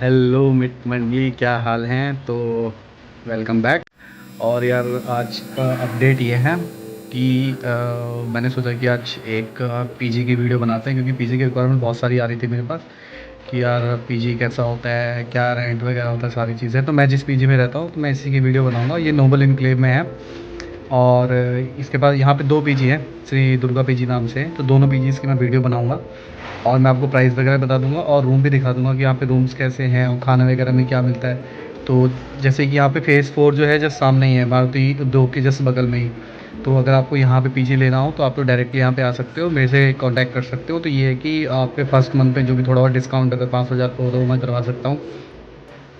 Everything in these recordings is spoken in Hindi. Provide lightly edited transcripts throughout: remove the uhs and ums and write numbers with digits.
हेलो मिट मंडली, क्या हाल हैं? तो वेलकम बैक। और यार आज का अपडेट ये है कि मैंने सोचा कि आज एक पीजी की वीडियो बनाते हैं, क्योंकि पीजी की रिक्वायरमेंट बहुत सारी आ रही थी मेरे पास कि यार पीजी कैसा होता है, क्या रेंट वगैरह होता है, सारी चीज़ें। तो मैं जिस पीजी में रहता हूँ तो मैं इसी की वीडियो बनाऊँगा। ये नोबल इनक्लेव में है और इसके बाद यहाँ पे 2 पीजी हैं, श्री दुर्गा पीजी नाम से। तो दोनों पीजीज़ की मैं वीडियो बनाऊँगा और मैं आपको प्राइस वगैरह बता दूँगा और रूम भी दिखा दूँगा कि यहाँ पे रूम्स कैसे हैं और खाना वगैरह में क्या मिलता है। तो जैसे कि यहाँ पे फ़ेज़ 4 जो है जस्ट सामने ही है, मारुति उद्योग के जस्ट बगल में ही। तो अगर आपको यहाँ पे पीजी लेना हो तो आप तो डायरेक्टली यहाँ पे आ सकते हो, मेरे से कॉन्टैक्ट कर सकते हो। तो ये है कि आपके फर्स्ट मंथ पे जो भी थोड़ा और डिस्काउंट अगर 5,000 को तो मैं करवा सकता हूँ,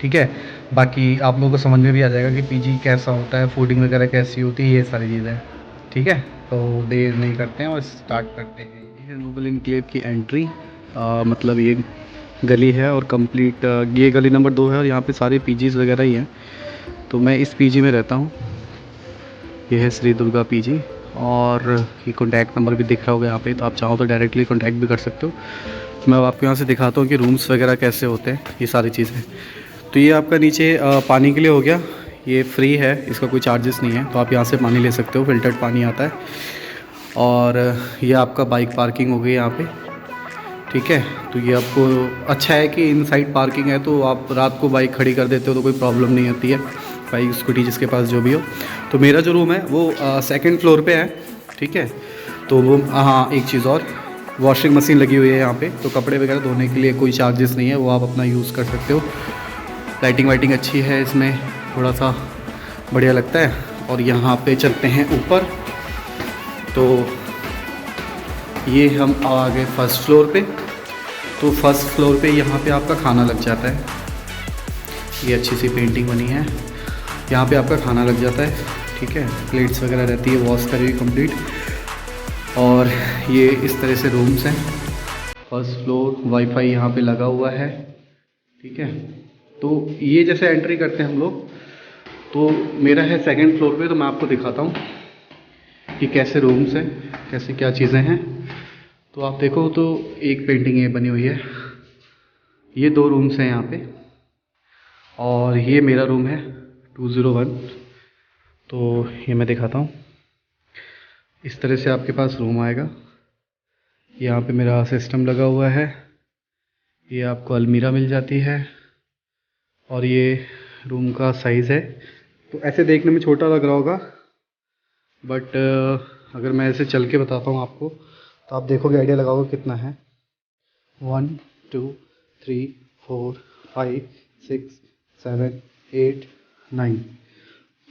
ठीक है। बाकी आप लोगों को समझ में भी आ जाएगा कि पीजी कैसा होता है, फूडिंग वगैरह कैसी होती है, ये सारी चीज़ें, ठीक है। तो देर नहीं करते हैं और स्टार्ट करते हैं। ये है नोबल इनक्लेव की एंट्री। मतलब ये गली है और कंप्लीट ये गली नंबर 2 है और यहाँ पे सारे पीजीज़ वगैरह ही हैं। तो मैं इस पीजी में रहता हूँ। ये है श्री दुर्गा पीजी और ये कॉन्टैक्ट नंबर भी दिख रहा होगा यहाँ पे, तो आप चाहो तो डायरेक्टली कॉन्टैक्ट भी कर सकते हो। तो मैं अब आपको यहाँ से दिखाता हूँ कि रूम्स वगैरह कैसे होते हैं, ये सारी चीज़ें। तो ये आपका नीचे पानी के लिए हो गया, ये फ्री है, इसका कोई चार्जेस नहीं है। तो आप यहाँ से पानी ले सकते हो, फ़िल्टर्ड पानी आता है। और ये आपका बाइक पार्किंग हो गई यहाँ पे, ठीक है। तो ये आपको अच्छा है कि इनसाइड पार्किंग है, तो आप रात को बाइक खड़ी कर देते हो तो कोई प्रॉब्लम नहीं होती है, बाइक स्कूटी जिसके पास जो भी हो। तो मेरा जो रूम है वो सेकंड फ्लोर पे है, ठीक है। तो वो हाँ, एक चीज़ और, वॉशिंग मशीन लगी हुई है यहाँ पे, तो कपड़े वगैरह धोने के लिए कोई चार्जेस नहीं है, वो आप अपना यूज़ कर सकते हो। लाइटिंग वाइटिंग अच्छी है इसमें, थोड़ा सा बढ़िया लगता है। और यहाँ पे चलते हैं ऊपर। तो ये हम आ गए फर्स्ट फ्लोर पे। तो फर्स्ट फ्लोर पे यहाँ पे आपका खाना लग जाता है, ये अच्छी सी पेंटिंग बनी है, यहाँ पे आपका खाना लग जाता है, ठीक है। प्लेट्स वगैरह रहती है वॉश करी हुई कंप्लीट। और ये इस तरह से रूम्स हैं। फर्स्ट फ्लोर, वाईफाई यहाँ पे लगा हुआ है, ठीक है। तो ये जैसे एंट्री करते हैं हम लोग, तो मेरा है सेकंड फ्लोर पे। तो मैं आपको दिखाता हूँ कि कैसे रूम्स हैं, कैसे क्या चीज़ें हैं। तो आप देखो तो एक पेंटिंग ये बनी हुई है, ये 2 रूम्स हैं यहाँ पे और ये मेरा रूम है 201। तो ये मैं दिखाता हूँ, इस तरह से आपके पास रूम आएगा। यहाँ पे मेरा सिस्टम लगा हुआ है, ये आपको अलमीरा मिल जाती है और ये रूम का साइज़ है। तो ऐसे देखने में छोटा लग रहा होगा, बट अगर मैं ऐसे चल के बताता हूँ आपको तो आप देखोगे, आइडिया लगाओगे कितना है। 1 2 3 4 5 6 7 8 9,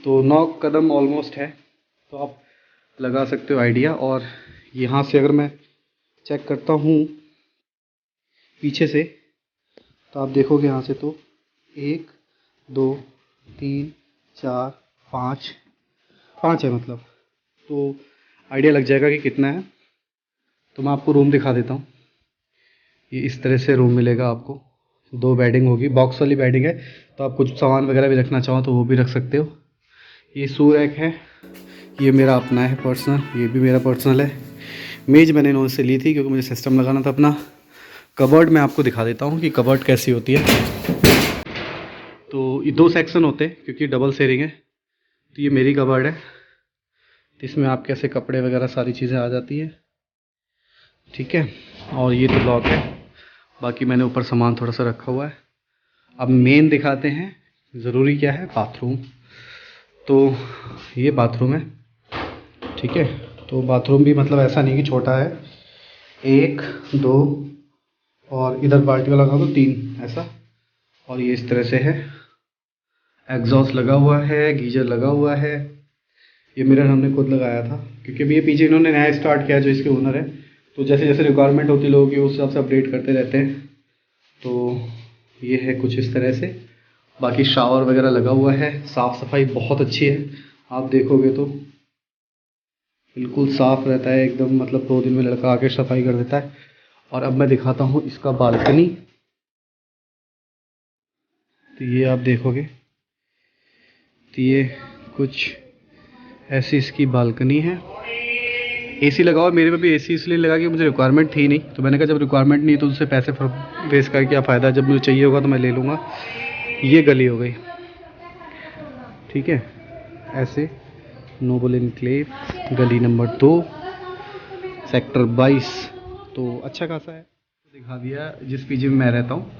तो 9 कदम ऑलमोस्ट है। तो आप लगा सकते हो आइडिया। और यहाँ से अगर मैं चेक करता हूँ पीछे से, तो आप देखोगे यहाँ से तो 1 2 3 4 5 5 है मतलब। तो आइडिया लग जाएगा कि कितना है। तो मैं आपको रूम दिखा देता हूँ। ये इस तरह से रूम मिलेगा आपको, 2 बेडिंग होगी, बॉक्स वाली बेडिंग है। तो आप कुछ सामान वगैरह भी रखना चाहो तो वो भी रख सकते हो। ये शू रैक है, ये मेरा अपना है पर्सनल, ये भी मेरा पर्सनल है। मेज़ मैंने इन्होंने से ली थी क्योंकि मुझे सिस्टम लगाना था अपना। कबर्ड मैं आपको दिखा देता हूँ कि कबर्ड कैसी होती है। तो ये 2 सेक्शन होते हैं क्योंकि डबल शेयरिंग है। तो ये मेरी कबर्ड है, तो इसमें आप कैसे कपड़े वगैरह सारी चीज़ें आ जाती है, ठीक है। और ये तो लॉक है, बाकी मैंने ऊपर सामान थोड़ा सा रखा हुआ है। अब मेन दिखाते हैं, ज़रूरी क्या है, बाथरूम। तो ये बाथरूम है, ठीक है। तो बाथरूम भी मतलब ऐसा नहीं कि छोटा है, 1 2 और इधर बाल्टी वाला लगा दो 3 ऐसा। और ये इस तरह से है, एग्जॉस्ट लगा हुआ है, गीजर लगा हुआ है। ये मिरर हमने खुद लगाया था क्योंकि अभी ये पीछे इन्होंने नया स्टार्ट किया जो इसके ओनर है। तो जैसे जैसे रिक्वायरमेंट होती है लोगों की, उस हिसाब से अपडेट करते रहते हैं। तो ये है कुछ इस तरह से। बाकी शावर वगैरह लगा हुआ है, साफ़ सफाई बहुत अच्छी है, आप देखोगे तो बिल्कुल साफ़ रहता है एकदम, मतलब 2 दिन में लड़का आके सफाई कर देता है। और अब मैं दिखाता हूँ इसका बालकनी। तो ये आप देखोगे तो ये कुछ ऐसी इसकी बालकनी है। एसी लगाओ। मेरे में भी एसी इसलिए लगा कि मुझे रिक्वायरमेंट थी नहीं, तो मैंने कहा जब रिक्वायरमेंट नहीं तो उससे पैसे वेस्ट करके क्या फ़ायदा, जब मुझे चाहिए होगा तो मैं ले लूँगा। ये गली हो गई, ठीक है, ऐसे नोबल एनक्लेव गली नंबर 2 सेक्टर 22। तो अच्छा खासा है, दिखा दिया जिस पीजी में मैं रहता हूँ।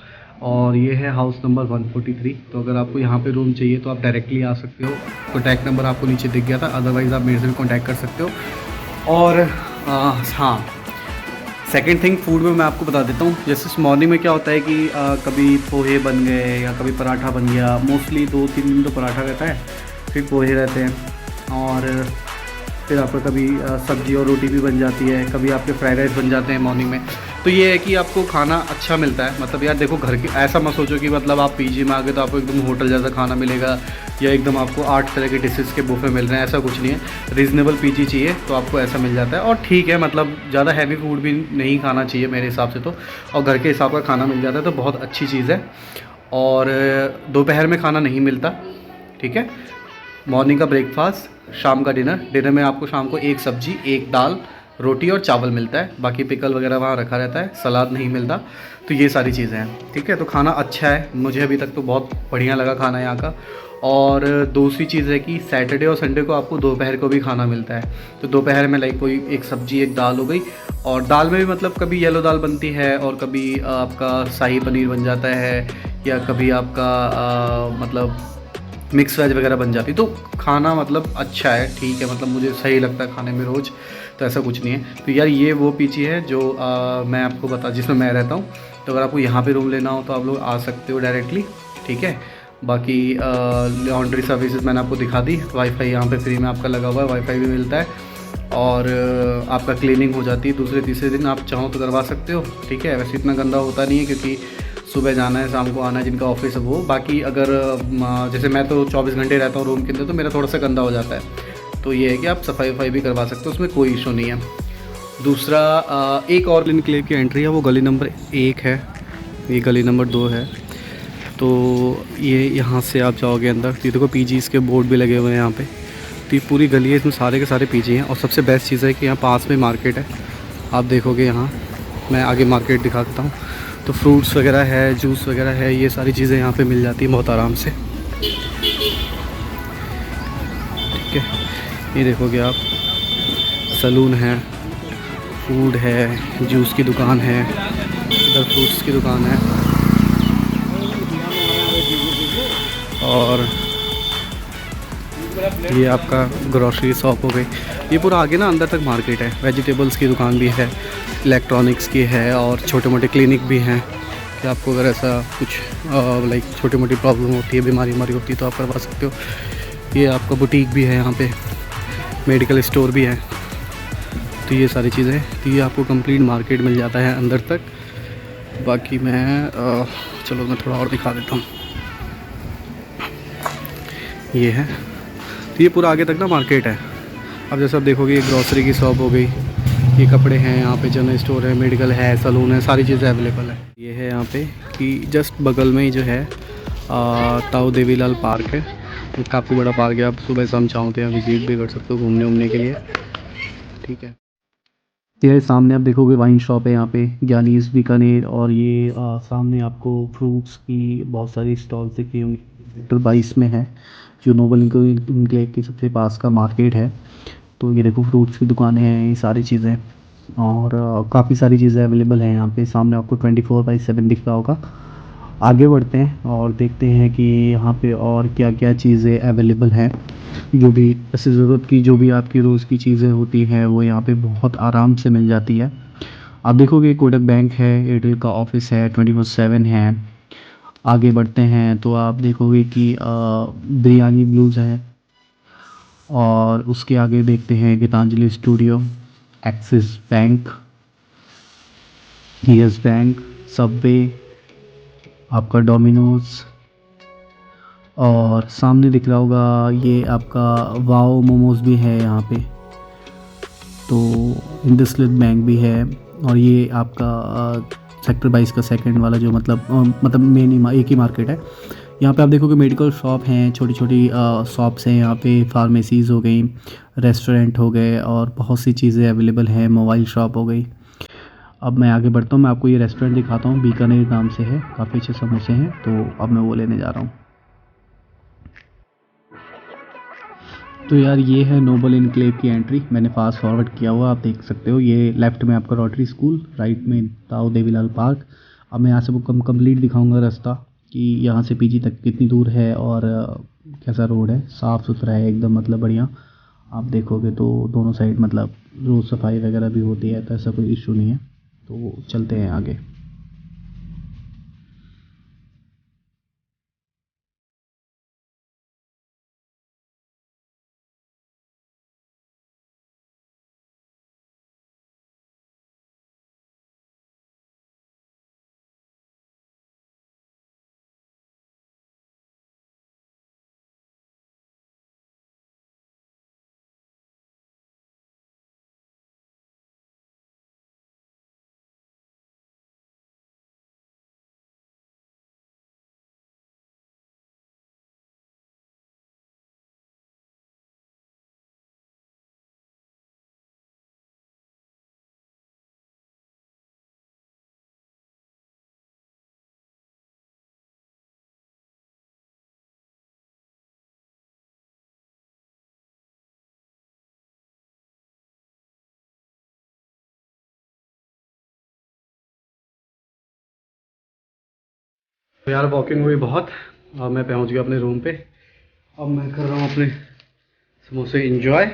और ये है हाउस नंबर 143। तो अगर आपको यहाँ पे रूम चाहिए तो आप डायरेक्टली आ सकते हो। कॉन्टैक्ट नंबर आपको नीचे दिख गया था, अदरवाइज़ आप मेरे से भी कॉन्टैक्ट कर सकते हो। और हाँ, सेकेंड थिंग, फूड में मैं आपको बता देता हूँ। जैसे मॉर्निंग में क्या होता है कि कभी पोहे बन गए या कभी पराठा बन गया। मोस्टली 2-3 दिन तो पराठा रहता है, फिर पोहे रहते हैं, और फिर आपका कभी सब्जी और रोटी भी बन जाती है, कभी आपके फ्राइड राइस बन जाते हैं मॉर्निंग में। तो ये है कि आपको खाना अच्छा मिलता है। मतलब यार देखो, घर के ऐसा मत सोचो कि मतलब आप पीजी में आ गए तो आपको एकदम होटल जैसा खाना मिलेगा या एकदम आपको 8 तरह के डिशेस के बुफे मिल रहे हैं, ऐसा कुछ नहीं है। रीज़नेबल पीजी चाहिए तो आपको ऐसा मिल जाता है। और ठीक है, मतलब ज़्यादा हैवी फूड भी नहीं खाना चाहिए मेरे हिसाब से तो, और घर के हिसाब का खाना मिल जाता है तो बहुत अच्छी चीज़ है। और दोपहर में खाना नहीं मिलता, ठीक है। मॉर्निंग का ब्रेकफास्ट, शाम का डिनर में आपको शाम को 1 सब्जी, 1 दाल, रोटी और चावल मिलता है। बाकी पिकल वगैरह वहाँ रखा रहता है, सलाद नहीं मिलता। तो ये सारी चीज़ें हैं, ठीक है। तो खाना अच्छा है, मुझे अभी तक तो बहुत बढ़िया लगा खाना यहाँ का। और दूसरी चीज़ है कि सैटरडे और संडे को आपको दोपहर को भी खाना मिलता है। तो दोपहर में लाइक कोई 1 सब्जी 1 दाल हो गई, और दाल में भी मतलब कभी येलो दाल बनती है और कभी आपका शाही पनीर बन जाता है, या कभी आपका मतलब मिक्स वेज वगैरह बन जाती। तो खाना मतलब अच्छा है, ठीक है, मतलब मुझे सही लगता है खाने में रोज़, तो ऐसा कुछ नहीं है। तो यार ये वो पीजी है जो मैं आपको जिसमें मैं रहता हूँ। तो अगर आपको यहाँ पे रूम लेना हो तो आप लोग आ सकते हो डायरेक्टली, ठीक है। बाकी लॉन्ड्री सर्विसेज मैंने आपको दिखा दी। वाईफाई यहाँ पे फ्री में आपका लगा हुआ है, वाईफाई भी मिलता है, और आपका क्लीनिंग हो जाती है दूसरे तीसरे दिन, आप चाहो तो करवा सकते हो, ठीक है। वैसे इतना गंदा होता नहीं है क्योंकि सुबह जाना है शाम को आना है, जिनका ऑफिस है वो। बाकी अगर जैसे मैं तो 24 घंटे रहता हूँ रूम के अंदर, तो मेरा थोड़ा सा गंदा हो जाता है। तो ये है कि आप सफाई वफाई भी करवा सकते हो, उसमें कोई इशू नहीं है। दूसरा एक और एनक्लेव की एंट्री है, वो गली नंबर 1 है, ये गली नंबर 2 है। तो ये यहाँ से आप जाओगे अंदर, तो देखो पीजीज़ के बोर्ड भी लगे हुए हैं यहाँ पे। तो ये पूरी गली है, इसमें सारे के सारे पीजी हैं। और सबसे बेस्ट चीज़ है कि यहाँ पास में मार्केट है। आप देखोगे यहाँ, मैं आगे मार्केट दिखा देता हूँ। तो फ्रूट्स वगैरह है, जूस वगैरह है, ये सारी चीज़ें यहाँ पे मिल जाती हैं बहुत आराम से, ठीक है। ये देखोगे आप, सलून है, फूड है, जूस की दुकान है, इधर फ्रूट्स की दुकान है, और ये आपका ग्रॉसरी शॉप हो गई। ये पूरा आगे ना अंदर तक मार्केट है, वेजिटेबल्स की दुकान भी है, इलेक्ट्रॉनिक्स की है, और छोटे मोटे क्लिनिक भी हैं कि आपको अगर ऐसा कुछ लाइक छोटी मोटी प्रॉब्लम होती है, बीमारी होती है, तो आप करवा सकते हो। ये आपका बुटीक भी है यहाँ पे, मेडिकल स्टोर भी है। तो ये सारी चीज़ें, तो ये आपको कंप्लीट मार्केट मिल जाता है अंदर तक। बाकी मैं चलो मैं थोड़ा और दिखा देता हूँ। ये है, तो ये पूरा आगे तक ना मार्केट है। अब जैसे आप देखोगे, ये ग्रॉसरी की शॉप हो गई, ये कपड़े हैं यहाँ पे, जनरल स्टोर है, मेडिकल है, सलून है, सारी चीज़ें अवेलेबल है। ये है यहाँ पे कि जस्ट बगल में ही जो है ताऊ देवीलाल पार्क है। ये काफ़ी बड़ा पार्क है, आप सुबह शाम चाहो तो यहाँ विजिट भी कर सकते हो घूमने के लिए, ठीक है। ये सामने आप देखोगे वाइन शॉप है यहाँ पे, ज्ञानीज़ बीकानेर। और ये सामने आपको फ्रूट्स की बहुत सारी स्टॉल दिखी होंगी, सेक्टर 22 में है, जो नोबल एनक्लेव के सबसे पास का मार्केट है। तो ये देखो फ्रूट्स की दुकानें हैं, ये सारी चीज़ें, और काफ़ी सारी चीज़ें अवेलेबल हैं यहाँ पे। सामने आपको 24/7 दिख रहा होगा। आगे बढ़ते हैं और देखते हैं कि यहाँ पे और क्या क्या चीज़ें अवेलेबल हैं। जो भी ऐसी ज़रूरत की, जो भी आपकी रोज़ की चीज़ें होती हैं, वो यहाँ पे बहुत आराम से मिल जाती है। आप देखोगे कोटक बैंक है, एयरटेल का ऑफिस है, 24/7 है। आगे बढ़ते हैं तो आप देखोगे कि बिरयानी ब्लूज़ है, और उसके आगे देखते हैं Geetanjali studio, Axis Bank, Yes Bank, Subway, आपका डोमिनोज, और सामने दिख रहा होगा ये आपका वाओ मोमोज भी है यहाँ पे। तो इंडसइंड बैंक भी है, और ये आपका सेक्टर 22 का सेकंड वाला जो मतलब मेन एक ही मार्केट है, यहाँ पे आप देखोगे मेडिकल शॉप हैं, छोटी छोटी शॉप्स हैं यहाँ पे, फार्मेसीज़ हो गई, रेस्टोरेंट हो गए और बहुत सी चीज़ें अवेलेबल हैं, मोबाइल शॉप हो गई। अब मैं आगे बढ़ता हूँ, मैं आपको ये रेस्टोरेंट दिखाता हूँ, बीकानेर नाम से है, काफ़ी अच्छे समोसे हैं, तो अब मैं वो लेने जा रहा हूँ। तो यार ये है नोबल इनक्लेव की एंट्री, मैंने फास्ट फॉरवर्ड किया हुआ, आप देख सकते हो। ये लेफ़्ट में आपका रोटरी स्कूल, राइट में ताऊ देवीलाल पार्क। अब मैं यहाँ से वो कंप्लीट दिखाऊंगा रास्ता कि यहाँ से पीजी तक कितनी दूर है और कैसा रोड है, साफ़ सुथरा है एकदम, मतलब बढ़िया। आप देखोगे तो दोनों साइड मतलब रोज़ सफाई वगैरह भी होती है, तो ऐसा कोई इशू नहीं है। तो चलते हैं आगे। तो यार वॉकिंग हुई बहुत, और मैं पहुंच गया अपने रूम पे। अब मैं कर रहा हूँ अपने समोसे enjoy.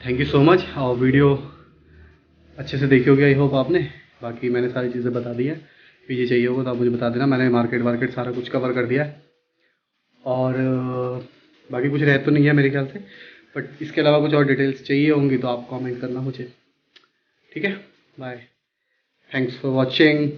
Thank you so much. और वीडियो अच्छे से देखी होगी आई होप आपने। बाकी मैंने सारी चीज़ें बता दी हैं, पीछे चाहिए होगा तो आप मुझे बता देना, मैंने मार्केट वार्केट सारा कुछ कवर कर दिया है। और बाकी कुछ रह तो नहीं है मेरे ख्याल से, बट इसके अलावा कुछ और डिटेल्स चाहिए होंगी तो आप कमेंट करना मुझे, ठीक है। Bye, thanks for watching.